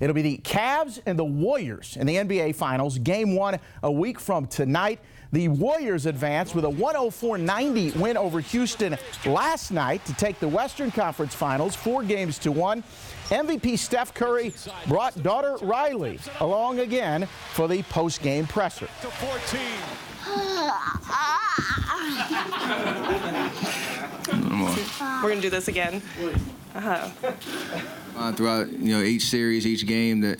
It'll be the Cavs and the Warriors in the NBA Finals. Game 1 a week from tonight. The Warriors advanced with a 104-90 win over Houston last night to take the Western Conference Finals 4-1. MVP Steph Curry brought daughter Riley along again for the post-game presser. We're going to do this again. Throughout, each series, each game that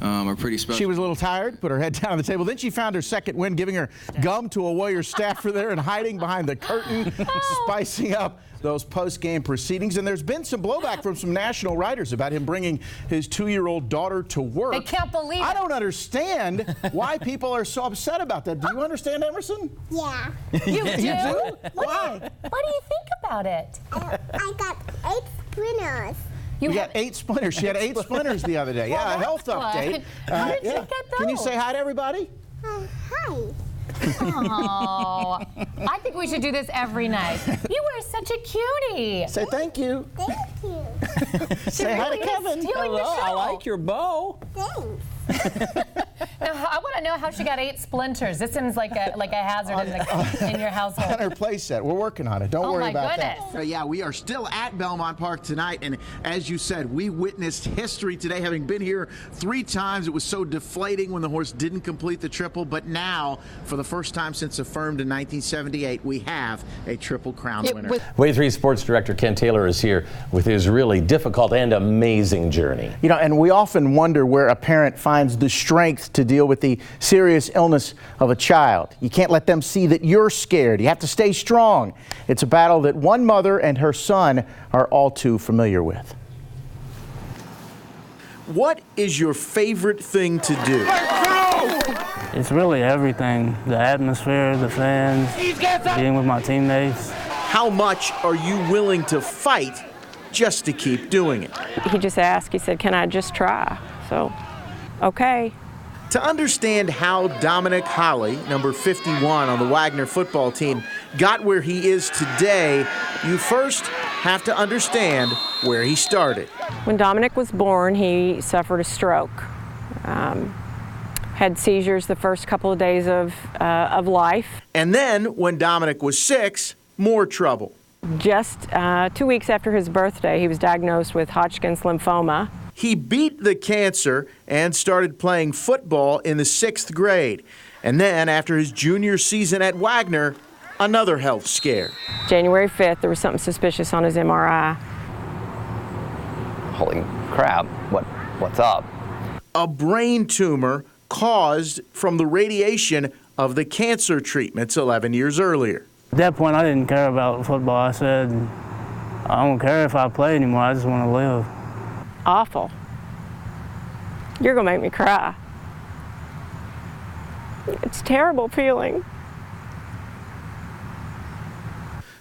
are pretty special. She was a little tired, put her head down on the table. Then she found her second win, giving her gum to a Warriors staffer there and hiding behind the curtain, spicing up those post-game proceedings. And there's been some blowback from some national writers about him bringing his 2-year-old daughter to work. They can't believe it. I don't understand why people are so upset about that. Do you understand, Emerson? Yeah. You do? Why? What do you think about it? I got 8 splinters. You got 8 splinters. She had 8 splinters the other day. Yeah, a health update. How did you get those? Can you say hi to everybody? Hi. Oh, I think we should do this every night. You are such a cutie. Say thank you. Thank you. Say hi to Kevin. Hello, I like your bow. Thanks. Now, I want to know how she got 8 splinters. This seems like a hazard in your household. On her play set. We're working on it. Don't worry about that. Oh, my goodness. Yeah, we are still at Belmont Park tonight, and as you said, we witnessed history today, having been here 3 times. It was so deflating when the horse didn't complete the triple, but now, for the first time since affirmed in 1978, we have a Triple Crown winner. Wave 3 Sports Director Ken Taylor is here with his really difficult and amazing journey. And we often wonder where a parent finds the strength to deal with the serious illness of a child. You can't let them see that you're scared. You have to stay strong. It's a battle that one mother and her son are all too familiar with. What is your favorite thing to do? It's really everything. The atmosphere, the fans, being with my teammates. How much are you willing to fight just to keep doing it? He just asked, he said, can I just try? So, okay. To understand how Dominic Holly, number 51 on the Wagner football team, got where he is today, you first have to understand where he started. When Dominic was born, he suffered a stroke. Had seizures the first couple of days of life. And then, when Dominic was 6, more trouble. Just 2 weeks after his birthday, he was diagnosed with Hodgkin's lymphoma. He beat the cancer and started playing football in the 6th grade. And then, after his junior season at Wagner, another health scare. January 5th, there was something suspicious on his MRI. Holy crap, what's up? A brain tumor caused from the radiation of the cancer treatments 11 years earlier. At that point, I didn't care about football. I said, I don't care if I play anymore. I just want to live. Awful. You're going to make me cry. It's a terrible feeling.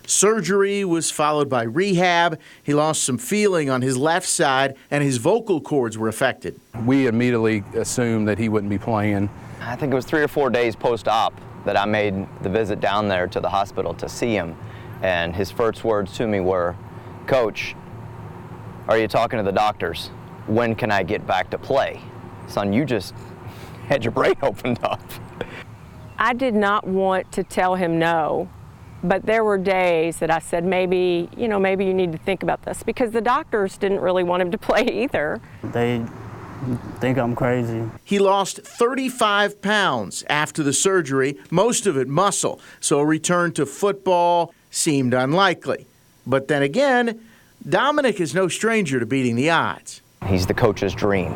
Surgery was followed by rehab. He lost some feeling on his left side, and his vocal cords were affected. We immediately assumed that he wouldn't be playing. I think it was 3 or 4 days post-op that I made the visit down there to the hospital to see him. And his first words to me were, "Coach, are you talking to the doctors? When can I get back to play?" Son, you just had your brain opened up. I did not want to tell him no, but there were days that I said, maybe you need to think about this, because the doctors didn't really want him to play either. They think I'm crazy. He lost 35 pounds after the surgery, most of it muscle, so a return to football seemed unlikely. But then again, Dominic is no stranger to beating the odds. He's the coach's dream,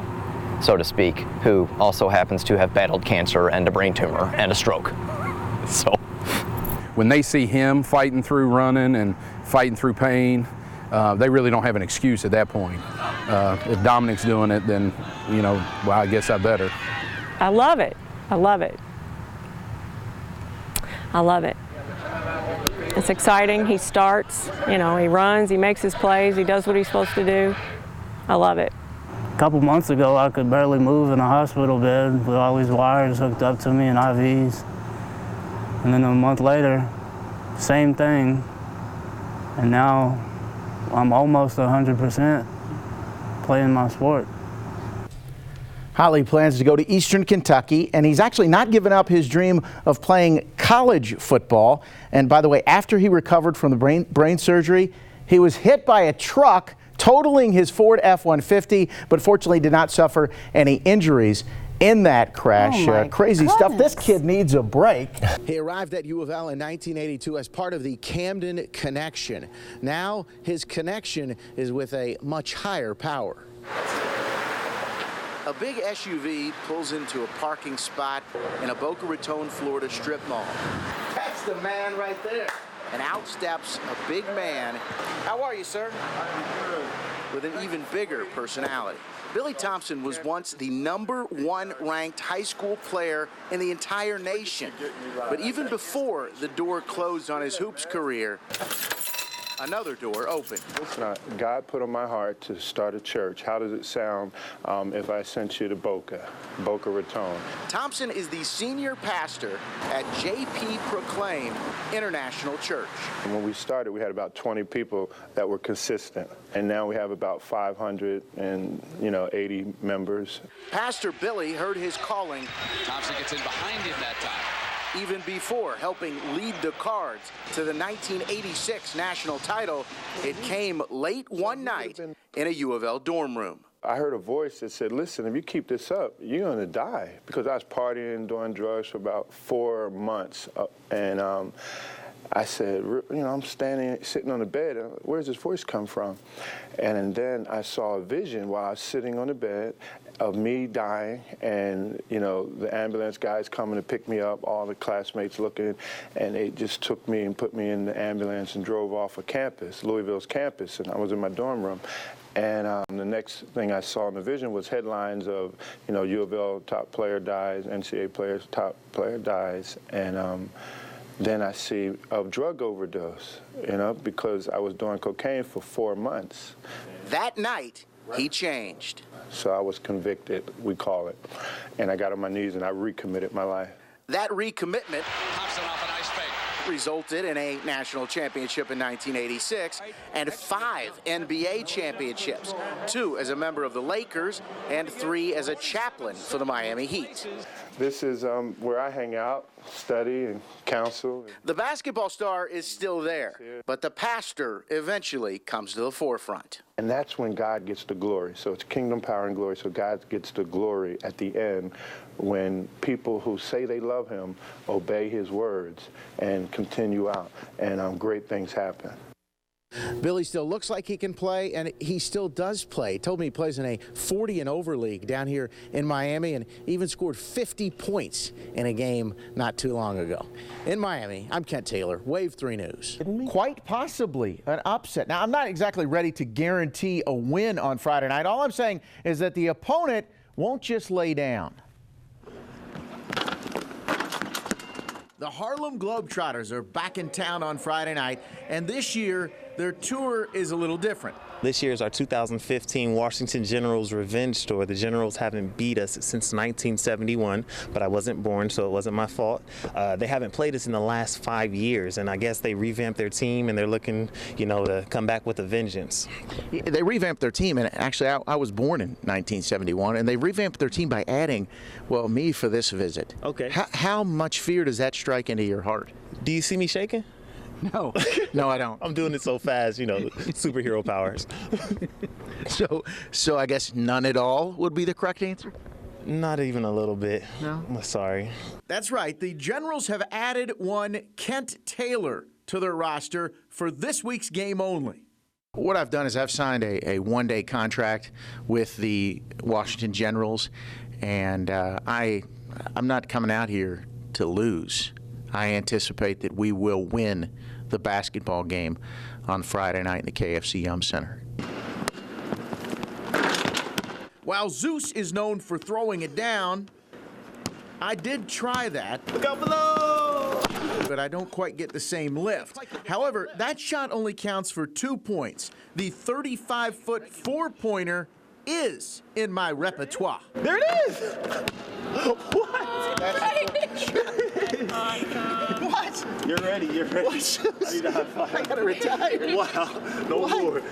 so to speak, who also happens to have battled cancer and a brain tumor and a stroke. So, When they see him fighting through running and fighting through pain, they really don't have an excuse at that point. If Dominic's doing it, then, well, I guess I better. I love it. I love it. I love it. It's exciting. He starts, he runs, he makes his plays, he does what he's supposed to do. I love it. A couple months ago, I could barely move in a hospital bed with all these wires hooked up to me and IVs. And then a month later, same thing. And now I'm almost 100% playing my sport. Holly plans to go to Eastern Kentucky, and he's actually not given up his dream of playing college football. And by the way, after he recovered from the brain surgery, he was hit by a truck totaling his Ford F-150, but fortunately did not suffer any injuries in that crash. Crazy stuff. This kid needs a break. He arrived at U of L in 1982 as part of the Camden Connection. Now his connection is with a much higher power. A big SUV pulls into a parking spot in a Boca Raton, Florida strip mall. That's the man right there. And out steps a big man. How are you, sir? I'm good. With an even bigger personality. Billy Thompson was once the #1 ranked high school player in the entire nation. But even before the door closed on his hoops career, another door opened. Listen, God put on my heart to start a church. How does it sound if I sent you to Boca Raton? Thompson is the senior pastor at JP Proclaim International Church. And when we started, we had about 20 people that were consistent. And now we have about 580 members. Pastor Billy heard his calling. Thompson gets in behind him that time. Even before helping lead the Cards to the 1986 national title, it came late one night in a U of L dorm room. I heard a voice that said, listen, if you keep this up, you're going to die. Because I was partying, doing drugs for about 4 months. I said, I'm sitting on the bed. Where's this voice come from? And then I saw a vision while I was sitting on the bed of me dying, and the ambulance guys coming to pick me up, all the classmates looking, and they just took me and put me in the ambulance and drove off of campus, Louisville's campus, and I was in my dorm room. And the next thing I saw in the vision was headlines of, U of L top player dies, NCAA players top player dies, and then I see a drug overdose, because I was doing cocaine for 4 months. That night, he changed. So I was convicted, we call it, and I got on my knees and I recommitted my life. That recommitment resulted in a national championship in 1986 and 5 NBA championships, 2 as a member of the Lakers and 3 as a chaplain for the Miami Heat. This is where I hang out, study, and counsel. The basketball star is still there, but the pastor eventually comes to the forefront. And that's when God gets the glory. So it's kingdom, power, and glory. So God gets the glory at the end when people who say they love him obey his words and continue out, and great things happen. Billy still looks like he can play, and he still does play. He told me he plays in a 40 and over league down here in Miami, and even scored 50 points in a game not too long ago. In Miami, I'm Kent Taylor, Wave 3 News. Quite possibly an upset. Now, I'm not exactly ready to guarantee a win on Friday night. All I'm saying is that the opponent won't just lay down. The Harlem Globetrotters are back in town on Friday night, and this year their tour is a little different. This year is our 2015 Washington Generals Revenge Tour. The Generals haven't beat us since 1971, but I wasn't born, so it wasn't my fault. They haven't played us in the last 5 years, and I guess they revamped their team, and they're looking, to come back with a vengeance. They revamped their team, and actually I was born in 1971, and they revamped their team by adding, me for this visit. Okay. How much fear does that strike into your heart? Do you see me shaking? No. No, I don't. I'm doing it so fast, superhero powers. So I guess none at all would be the correct answer? Not even a little bit. No? I'm sorry. That's right. The Generals have added one Kent Taylor to their roster for this week's game only. What I've done is I've signed a one-day contract with the Washington Generals, and I'm not coming out here to lose. I anticipate that we will win the basketball game on Friday night in the KFC Yum Center. While Zeus is known for throwing it down, I did try that. Go below! But I don't quite get the same lift. However, that shot only counts for 2 points. The 35-foot four-pointer is in my repertoire. There it is! What? What? You're ready. What? I need a high five. I gotta retire. Wow. No more.